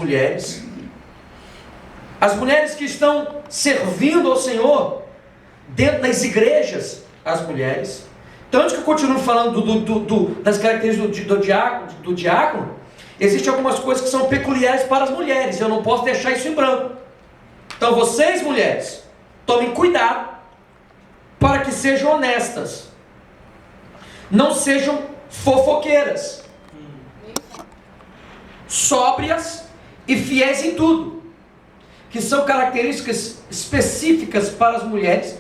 mulheres, as mulheres que estão servindo ao Senhor dentro das igrejas, as mulheres. Então, antes que eu continue falando das características do diácono, existem algumas coisas que são peculiares para as mulheres, eu não posso deixar isso em branco. Então, vocês mulheres, tomem cuidado para que sejam honestas, não sejam fofoqueiras, sóbrias e fiéis em tudo, que são características específicas para as mulheres.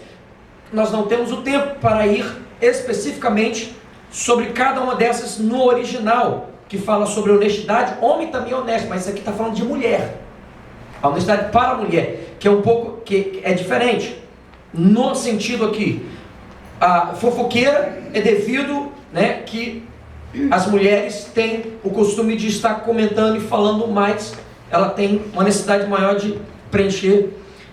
Nós não temos o tempo para ir especificamente sobre cada uma dessas no original, que fala sobre honestidade. Homem também é honesto, mas isso aqui está falando de mulher, a honestidade para a mulher, que é um pouco, que é diferente, no sentido aqui, a fofoqueira é devido, né, que as mulheres têm o costume de estar comentando e falando mais, ela tem uma necessidade maior de preencher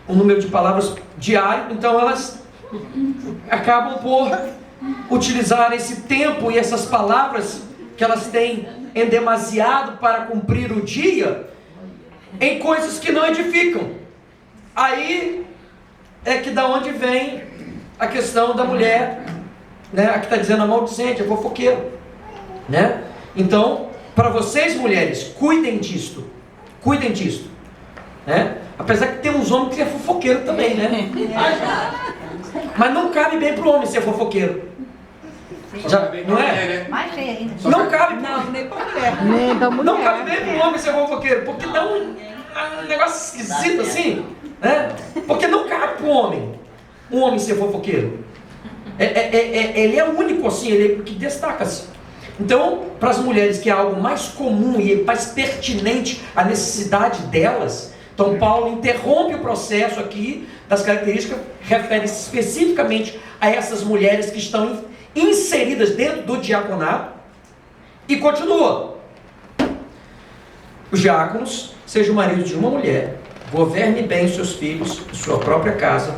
o número de palavras diário, então elas acabam por utilizar esse tempo e essas palavras que elas têm em demasiado para cumprir o dia em coisas que não edificam. Aí é que da onde vem a questão da mulher, né? Aqui está dizendo a maldizente, a fofoqueira, né? Então, para vocês mulheres, cuidem disto, né? Apesar que tem uns homens que é fofoqueiro também, né? Mas não cabe bem para o homem ser fofoqueiro. Já, não é? Mais feio ainda. Não cabe. Não, nem pra mulher. Nem da mulher. Não cabe bem para o homem ser fofoqueiro, porque dá um negócio esquisito assim, né? Porque não cabe para o homem um homem ser fofoqueiro. Ele é único assim, ele é que destaca-se. Então, para as mulheres que é algo mais comum e mais pertinente à necessidade delas, então Paulo interrompe o processo aqui das características, refere-se especificamente a essas mulheres que estão inseridas dentro do diaconato e continua. Os diáconos sejam maridos de uma mulher, governe bem seus filhos e sua própria casa,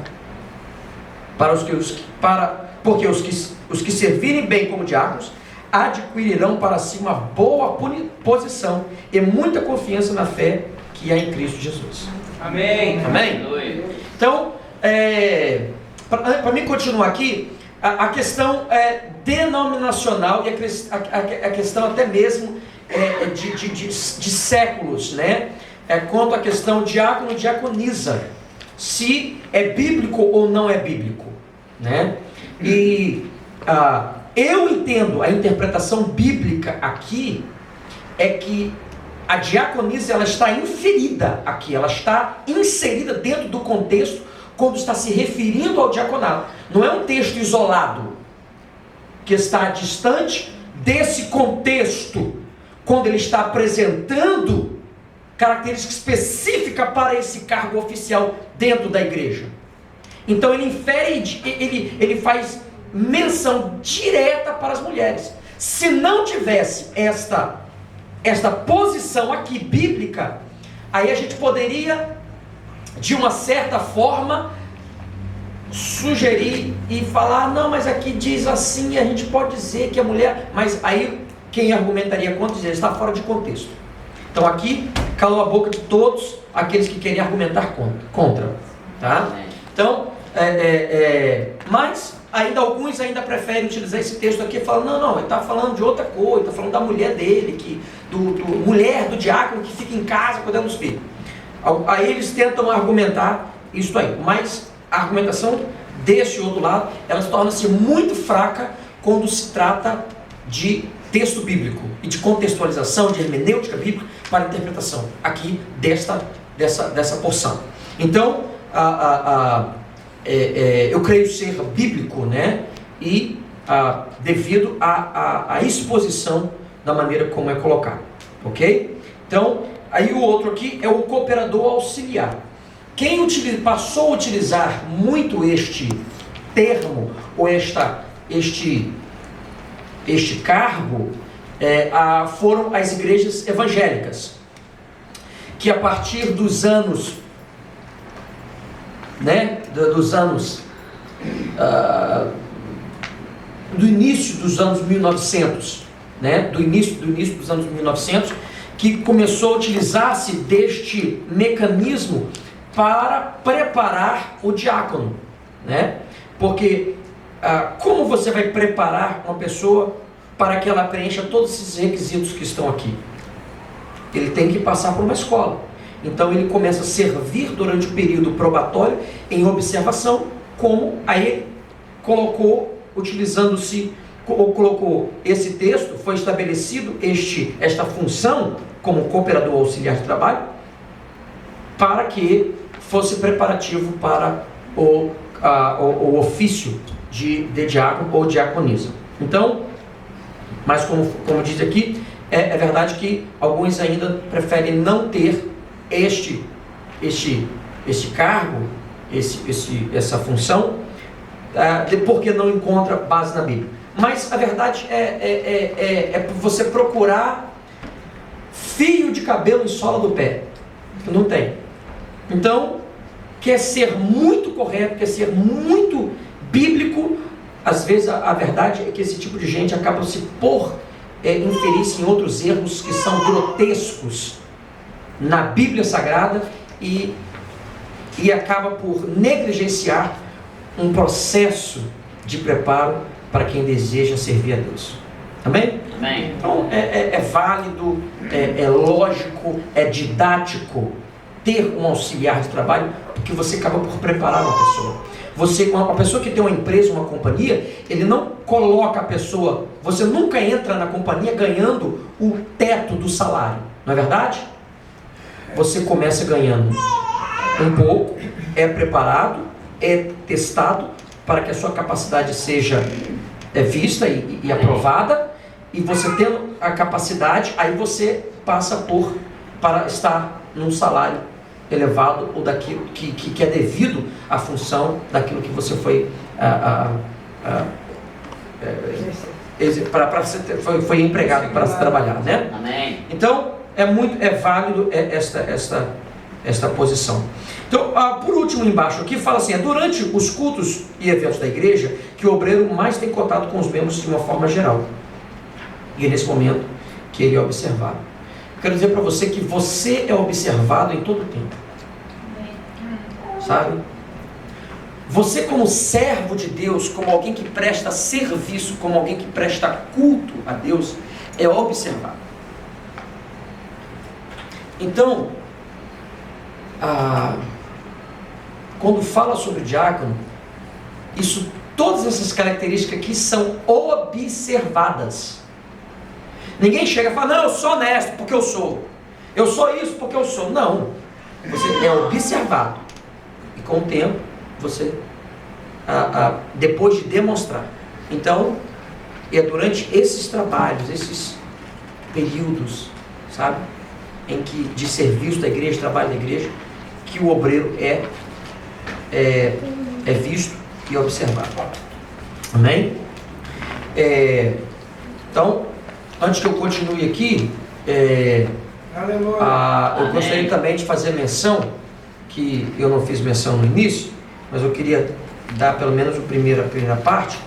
porque os que servirem bem como diáconos adquirirão para si uma boa posição e muita confiança na fé que há em Cristo Jesus. Amém. Amém? Então, para mim continuar aqui, a questão denominacional e a questão até mesmo de séculos, né? Quanto à questão diácono e diaconisa, se é bíblico ou não é bíblico, né? E eu entendo a interpretação bíblica aqui é que a diaconisa ela está inferida aqui, ela está inserida dentro do contexto quando está se referindo ao diaconato. Não é um texto isolado que está distante desse contexto quando ele está apresentando característica específica para esse cargo oficial dentro da igreja. Então ele infere, ele faz menção direta para as mulheres. Se não tivesse esta posição aqui bíblica, aí a gente poderia, de uma certa forma, sugerir e falar, não, mas aqui diz assim, a gente pode dizer que a mulher, mas aí quem argumentaria contra dizer, está fora de contexto. Então aqui calou a boca de todos aqueles que querem argumentar contra, tá? Então, mas ainda alguns ainda preferem utilizar esse texto aqui e falam, não, ele está falando de outra coisa, está falando da mulher dele, mulher do diácono que fica em casa cuidando dos filhos. Aí eles tentam argumentar isso aí, mas a argumentação desse outro lado, ela torna-se muito fraca quando se trata de texto bíblico e de contextualização, de hermenêutica bíblica para a interpretação aqui dessa porção. Então, eu creio ser bíblico, né? E devido à exposição da maneira como é colocado, ok? Então, aí o outro aqui é o cooperador auxiliar. Quem passou a utilizar muito este termo ou este cargo foram as igrejas evangélicas, que a partir dos anos, né, do início dos anos 1900, né, do início dos anos 1900, que começou a utilizar-se deste mecanismo para preparar o diácono, né? Porque como você vai preparar uma pessoa para que ela preencha todos esses requisitos que estão aqui? Ele tem que passar por uma escola. Então ele começa a servir durante o período probatório em observação, como aí colocou, colocou esse texto, foi estabelecido esta função como cooperador auxiliar de trabalho, para que fosse preparativo para o ofício de diácono ou diaconisa. Então, mas como diz aqui, é verdade que alguns ainda preferem não ter este cargo, essa função, porque não encontra base na Bíblia. Mas a verdade é você procurar fio de cabelo em sola do pé. Não tem. Então, quer ser muito correto, quer ser muito bíblico, às vezes a verdade é que esse tipo de gente acaba se inferir-se em outros erros que são grotescos na Bíblia Sagrada e acaba por negligenciar um processo de preparo para quem deseja servir a Deus. Amém? Amém. Então é válido, é lógico, é didático ter um auxiliar de trabalho, porque você acaba por preparar uma pessoa. Uma pessoa que tem uma empresa, uma companhia, ele não coloca a pessoa, você nunca entra na companhia ganhando o teto do salário, não é verdade? Você começa ganhando um pouco, é preparado, é testado para que a sua capacidade seja vista e aprovada, e você tendo a capacidade, aí você passa para estar num salário elevado ou daquilo que é devido à função daquilo que você foi foi empregado para se trabalhar, né? Amém. Então é válido esta posição. Então, por último, embaixo aqui fala assim: é durante os cultos e eventos da igreja que o obreiro mais tem contato com os membros de uma forma geral, e é nesse momento que ele é observado. Quero dizer para você que você é observado em todo o tempo, sabe? Você, como servo de Deus, como alguém que presta serviço, como alguém que presta culto a Deus, é observado. Então, quando fala sobre diácono, todas essas características aqui são observadas. Ninguém chega e fala: não, eu sou honesto porque eu sou isso porque eu sou. Não, você é observado, e com o tempo você depois de demonstrar. Então é durante esses trabalhos, esses períodos, sabe, em que de serviço da igreja, trabalho da igreja, que o obreiro é visto e observado. Amém? Então, antes que eu continue aqui, eu gostaria também de fazer menção, que eu não fiz menção no início, mas eu queria dar pelo menos a primeira parte,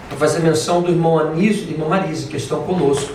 para fazer menção do irmão Anísio e da irmã Marisa, que estão conosco.